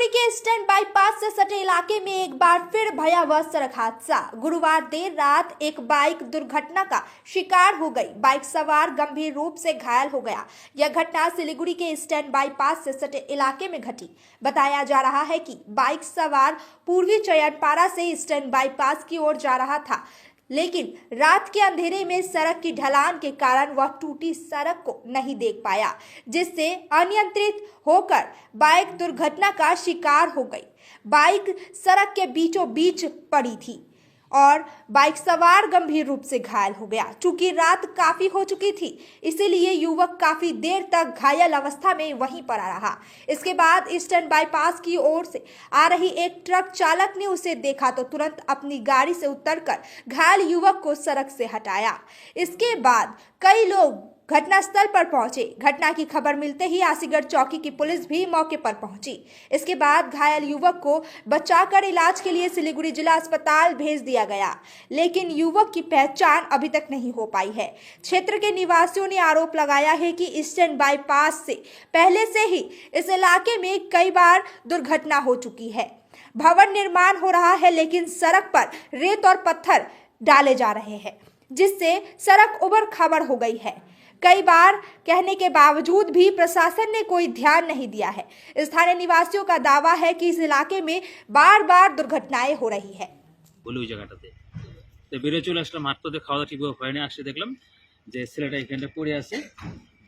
के stand bypass से सटे इलाके में एक बार फिर भयावह सड़क हादसा। गुरुवार देर रात एक बाइक दुर्घटना का शिकार हो गई। बाइक सवार गंभीर रूप से घायल हो गया। यह घटना सिलीगुड़ी के स्टैंड बाईपास से सटे इलाके में घटी। बताया जा रहा है कि बाइक सवार पूर्वी चयनपारा से स्टैंड बाईपास की ओर जा रहा था, लेकिन रात के अंधेरे में सड़क की ढलान के कारण वह टूटी सड़क को नहीं देख पाया, जिससे अनियंत्रित होकर बाइक दुर्घटना का शिकार हो गई। बाइक सड़क के बीचों बीच पड़ी थी और बाइक सवार गंभीर रूप से घायल हो गया। चूंकि रात काफी हो चुकी थी, इसीलिए युवक काफी देर तक घायल अवस्था में वहीं पर रहा। इसके बाद ईस्टर्न बाईपास की ओर से आ रही एक ट्रक चालक ने उसे देखा तो तुरंत अपनी गाड़ी से उतरकर घायल युवक को सड़क से हटाया। इसके बाद कई लोग घटनास्थल पर पहुंचे। घटना की खबर मिलते ही आसीगढ़ चौकी की पुलिस भी मौके पर पहुंची। इसके बाद घायल युवक को बचाकर इलाज के लिए सिलीगुड़ी जिला अस्पताल भेज दिया गया, लेकिन युवक की पहचान अभी तक नहीं हो पाई है। क्षेत्र के निवासियों ने आरोप लगाया है कि ईस्टर्न बाईपास से पहले से ही इस इलाके में कई बार दुर्घटना हो चुकी है। भवन निर्माण हो रहा है, लेकिन सड़क पर रेत और पत्थर डाले जा रहे हैं, जिससे सड़क उबड़ खाबड़ हो गई है। कई बार कहने के बावजूद भी प्रशासन ने कोई ध्यान नहीं दिया है। स्थानीय निवासियों का दावा है कि इस इलाके में बार बार दुर्घटनाएं हो रही है। ওই জায়গাটাতে তো বেরিয়ে চলে আসলাম। হাট পথে খাওয়া দাওয়া ঠিকভাবে হয়নি। আসে দেখলাম যে ছেলেটা এখানটা পড়ে আছে,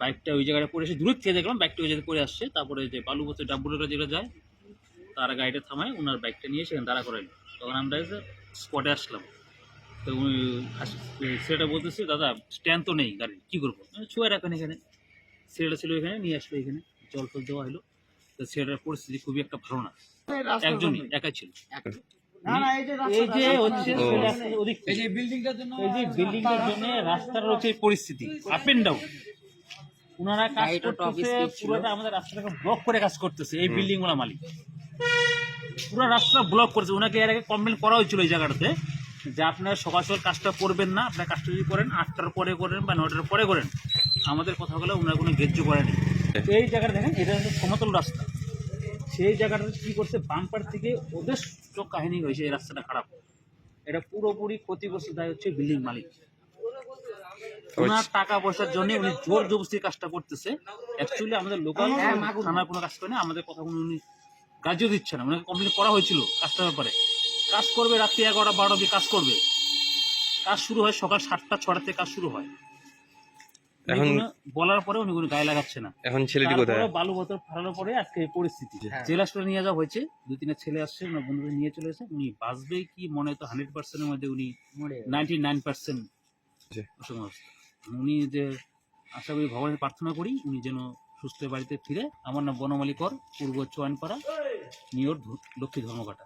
বাইকটা ওই জায়গাটা পড়ে এসে দূর থেকে দেখলাম বাইকটা ওই জায়গায় পড়ে আসছে। তারপরে যে বালুপথে ডাব্বুরা যেগুলো যায় তারা গাড়িটা থামায়, ওনার বাইকটা নিয়ে সেখানে দাঁড়া করাইল। তখন আমরা এসে স্পটে আসলাম। তো ছেলেটা বলতেছে, দাদা স্ট্যান্ড তো নেই গাড়ি, কী করবো? ছুঁয়ে রাখেন এখানে। ছেলেটা ছিল এখানে, নিয়ে আসলো এখানে, জল ফল দেওয়া হলো। তো ছেলেটার পরিস্থিতি খুবই একটা ভালো না, একজনই একাই ছিল। রাস্তার হচ্ছে পরিস্থিতি আপ এন্ড ডাউন, ওনারা কাজ করতেছে, পুরোটা আমাদের রাস্তাটাকে ব্লক করে কাজ করতেছে। এই বিল্ডিং ওলা মালিক পুরো রাস্তা ব্লক করেছে। ওনাকে এর আগে কমপ্লেন করা হয়েছিল এই জায়গাটাতে যে আপনারা সকাল সকাল কাজটা করবেন না, আপনার কাজটা যদি করেন 8টার পরে করেন বা 9টার পরে করেন, আমাদের কথাগুলো ওনারা কোনো গ্রাহ্য করেনি। এই জায়গাটা দেখেন, এটা হচ্ছে সমতল রাস্তা। সেই জায়গাটা কী করছে, বাম্পার থেকে ওদের চোখ কাহিনী হয়েছে এই রাস্তাটা খারাপ। এটা পুরোপুরি ক্ষতিগ্রস্ত দায় হচ্ছে বিল্ডিং মালিক। ওনার টাকা পয়সার জন্য উনি জোর জবরদস্তির কাজটা করতেছে। অ্যাকচুয়ালি আমাদের লোকাল থানার কোনো কাজ করে না, আমাদের কথা উনি গ্রাহ্য দিচ্ছে না। ওনাকে কমপ্লেন করা হয়েছিল কাজটার ব্যাপারে। কাজ করবে রাত্রি 11টা 12টা অবধি কাজ করবে। কাজ শুরু হয় সকাল 7টা 6টা থেকে কাজ শুরু হয়। এখন বলার পরে উনি কোনো গায়ে লাগাচ্ছে না। এখন ছেলেটি কোথায়? বালু বোতল ফালানোর পরে আজকে এই পরিস্থিতি। জেলা হাসপাতালে নিয়ে যাওয়া হয়েছে। 2-3টা ছেলে আসছে, ওনার বন্ধুদের নিয়ে চলে এসে। উনি বাঁচবে কি মনে হয় তো 100%-এর মধ্যে উনি 99% উনি যে আশা করি ভগবানের প্রার্থনা করি উনি যেন সুস্থ বাড়িতে ফিরে। আমার নাম বনমালী কর, পূর্ব চয়নপাড়া, নিয়র লক্ষ্মী ধর্মঘাটা।